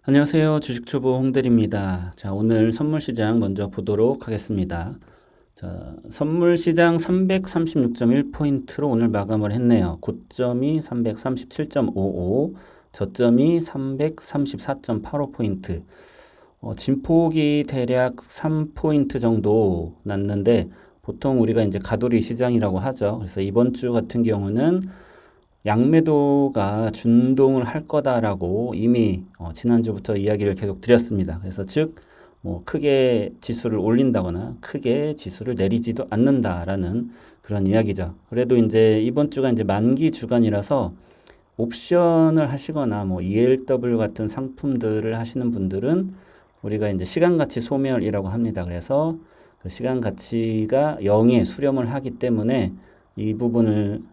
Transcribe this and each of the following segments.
안녕하세요. 주식초보 홍대리입니다. 자, 오늘 선물시장 먼저 보도록 하겠습니다. 자, 선물시장 336.1포인트로 오늘 마감을 했네요. 고점이 337.55, 저점이 334.85포인트. 진폭이 대략 3포인트 정도 났는데, 보통 우리가 이제 가돌이 시장이라고 하죠. 그래서 이번 주 같은 경우는 양매도가 준동을 할 거다라고 이미 지난주부터 이야기를 계속 드렸습니다. 그래서 즉, 뭐 크게 지수를 올린다거나 크게 지수를 내리지도 않는다라는 그런 이야기죠. 그래도 이제 이번 주가 이제 만기 주간이라서 옵션을 하시거나 뭐 ELW 같은 상품들을 하시는 분들은 우리가 이제 시간 가치 소멸이라고 합니다. 그래서 그 시간 가치가 0에 수렴을 하기 때문에 이 부분을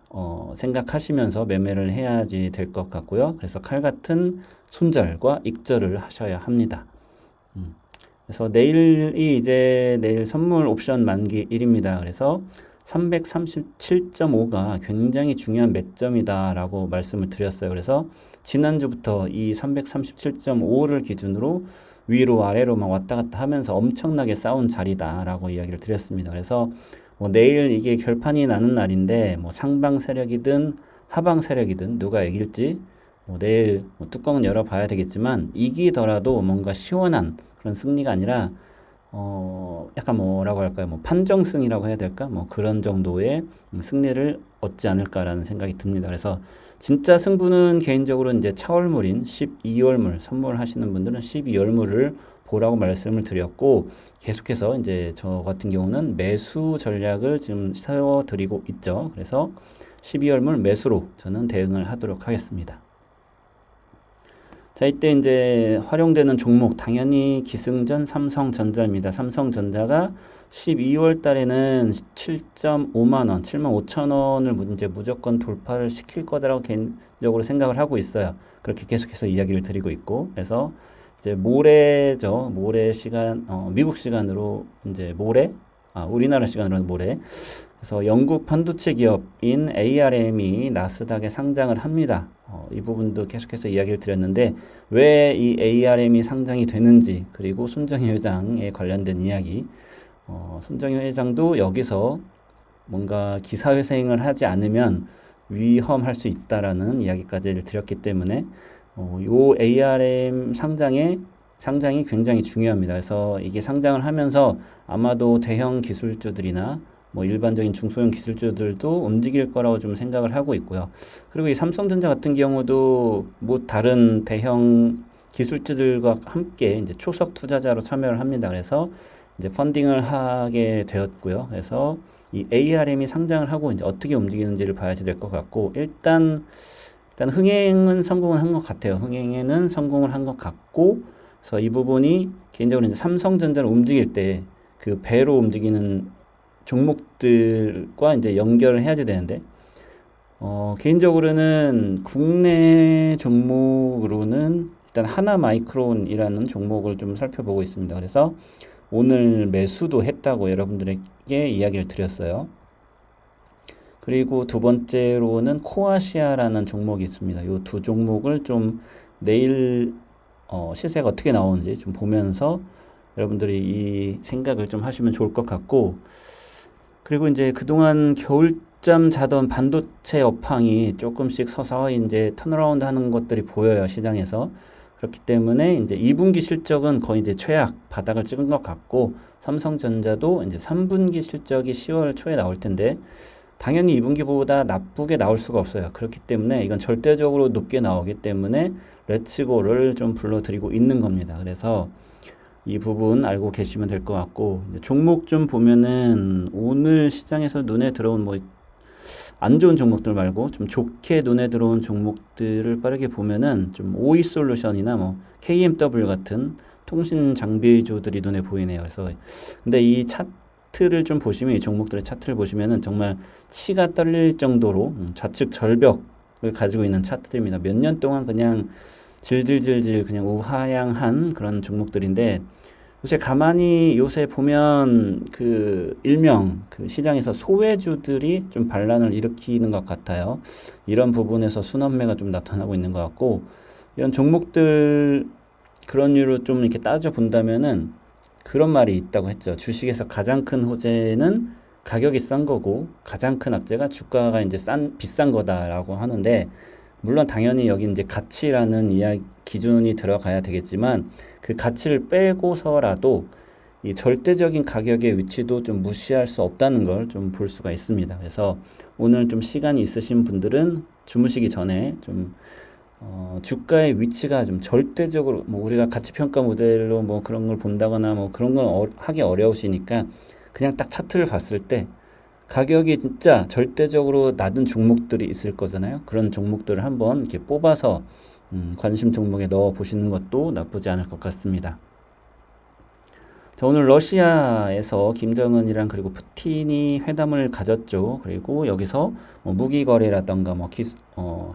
생각하시면서 매매를 해야지 될 것 같고요. 그래서 칼 같은 손절과 익절을 하셔야 합니다. 그래서 내일이 이제 내일 선물 옵션 만기일입니다. 그래서 337.5가 굉장히 중요한 매점이다라고 말씀을 드렸어요. 그래서 지난주부터 이 337.5를 기준으로 위로 아래로 막 왔다 갔다 하면서 엄청나게 싸운 자리다라고 이야기를 드렸습니다. 그래서 뭐 내일 이게 결판이 나는 날인데 뭐 상방 세력이든 하방 세력이든 누가 이길지 뭐 내일 뭐 뚜껑은 열어봐야 되겠지만 이기더라도 뭔가 시원한 그런 승리가 아니라 약간 뭐라고 할까요? 뭐 판정승이라고 해야 될까? 뭐 그런 정도의 승리를 얻지 않을까라는 생각이 듭니다. 그래서 진짜 승부는 개인적으로 이제 차월물인 12월물 선물하시는 분들은 12월물을 보라고 말씀을 드렸고 계속해서 이제 저 같은 경우는 매수 전략을 지금 세워드리고 있죠. 그래서 12월물 매수로 저는 대응을 하도록 하겠습니다. 자, 이때 이제 활용되는 종목 당연히 기승전 삼성전자입니다. 삼성전자가 12월 달에는 7.5만 원, 7만 5천 원을 이제 무조건 돌파를 시킬 거다라고 개인적으로 생각을 하고 있어요. 그렇게 계속해서 이야기를 드리고 있고, 그래서 이제 모레죠. 모레 시간, 미국 시간으로 이제 모레, 우리나라 시간으로 모레. 그래서 영국 반도체 기업인 ARM이 나스닥에 상장을 합니다. 이 부분도 계속해서 이야기를 드렸는데 왜 이 ARM이 상장이 되는지 그리고 손정희 회장에 관련된 이야기 손정희 회장도 여기서 뭔가 기사회생을 하지 않으면 위험할 수 있다라는 이야기까지 드렸기 때문에 요 ARM 상장이 굉장히 중요합니다. 그래서 이게 상장을 하면서 아마도 대형 기술주들이나 뭐 일반적인 중소형 기술주들도 움직일 거라고 좀 생각을 하고 있고요. 그리고 이 삼성전자 같은 경우도 뭐 다른 대형 기술주들과 함께 이제 초석 투자자로 참여를 합니다. 그래서 이제 펀딩을 하게 되었고요. 그래서 이 ARM이 상장을 하고 이제 어떻게 움직이는지를 봐야지 될 것 같고 일단 흥행은 성공을 한 것 같아요. 흥행에는 성공을 한 것 같고 그래서 이 부분이 개인적으로 이제 삼성전자를 움직일 때 그 배로 움직이는 종목들과 이제 연결을 해야지 되는데, 개인적으로는 국내 종목으로는 일단 하나마이크론이라는 종목을 좀 살펴보고 있습니다. 그래서 오늘 매수도 했다고 여러분들에게 이야기를 드렸어요. 그리고 두 번째로는 코아시아라는 종목이 있습니다. 이 두 종목을 좀 내일 시세가 어떻게 나오는지 좀 보면서 여러분들이 이 생각을 좀 하시면 좋을 것 같고, 그리고 이제 그동안 겨울잠 자던 반도체 업황이 조금씩 서서히 이제 턴어라운드 하는 것들이 보여요, 시장에서. 그렇기 때문에 이제 2분기 실적은 거의 이제 최악 바닥을 찍은 것 같고, 삼성전자도 이제 3분기 실적이 10월 초에 나올 텐데, 당연히 2분기보다 나쁘게 나올 수가 없어요. 그렇기 때문에 이건 절대적으로 높게 나오기 때문에 레츠고를 좀 불러드리고 있는 겁니다. 그래서 이 부분 알고 계시면 될 것 같고 종목 좀 보면은 오늘 시장에서 눈에 들어온 뭐 안 좋은 종목들 말고 좀 좋게 눈에 들어온 종목들을 빠르게 보면은 좀 오이솔루션이나 뭐 KMW 같은 통신 장비주들이 눈에 보이네요. 그래서 근데 이 차트를 좀 보시면 이 종목들의 차트를 보시면은 정말 치가 떨릴 정도로 좌측 절벽을 가지고 있는 차트들입니다. 몇 년 동안 그냥 질질질질 그냥 우하향한 그런 종목들인데 요새 보면 그 일명 그 시장에서 소외주들이 좀 반란을 일으키는 것 같아요. 이런 부분에서 순환매가 좀 나타나고 있는 것 같고 이런 종목들 그런 이유로 좀 이렇게 따져 본다면은 그런 말이 있다고 했죠. 주식에서 가장 큰 호재는 가격이 싼 거고 가장 큰 악재가 주가가 이제 비싼 거다라고 하는데, 물론 당연히 여기 이제 가치라는 기준이 들어가야 되겠지만 그 가치를 빼고서라도 이 절대적인 가격의 위치도 좀 무시할 수 없다는 걸 좀 볼 수가 있습니다. 그래서 오늘 좀 시간이 있으신 분들은 주무시기 전에 좀 주가의 위치가 좀 절대적으로, 뭐 우리가 가치평가 모델로 뭐 그런 걸 본다거나 뭐 그런 걸 하기 어려우시니까 그냥 딱 차트를 봤을 때 가격이 진짜 절대적으로 낮은 종목들이 있을 거잖아요. 그런 종목들을 한번 이렇게 뽑아서 관심 종목에 넣어 보시는 것도 나쁘지 않을 것 같습니다. 자, 오늘 러시아에서 김정은이랑 그리고 푸틴이 회담을 가졌죠. 그리고 여기서 뭐 무기 거래라던가 뭐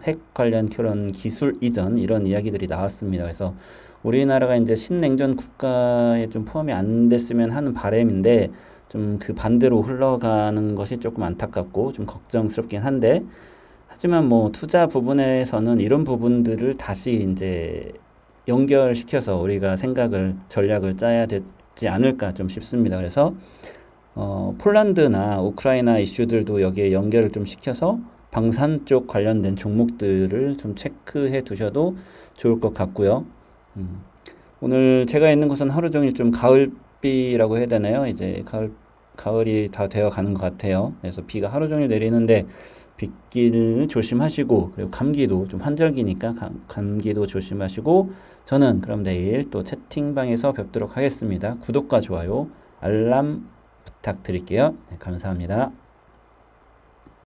핵 관련 그런 기술 이전 이런 이야기들이 나왔습니다. 그래서 우리나라가 이제 신냉전 국가에 좀 포함이 안 됐으면 하는 바람인데 좀 그 반대로 흘러가는 것이 조금 안타깝고 좀 걱정스럽긴 한데, 하지만 뭐 투자 부분에서는 이런 부분들을 다시 이제 연결시켜서 우리가 전략을 짜야 되지 않을까 좀 싶습니다. 그래서 폴란드나 우크라이나 이슈들도 여기에 연결을 좀 시켜서 방산 쪽 관련된 종목들을 좀 체크해 두셔도 좋을 것 같고요. 오늘 제가 있는 곳은 하루 종일 좀 가을비라고 해야 되나요? 이제 가을이 다 되어 가는 것 같아요. 그래서 비가 하루 종일 내리는데 빗길 조심하시고, 그리고 감기도 좀 환절기니까 감기도 조심하시고, 저는 그럼 내일 또 채팅방에서 뵙도록 하겠습니다. 구독과 좋아요, 알람 부탁드릴게요. 네, 감사합니다.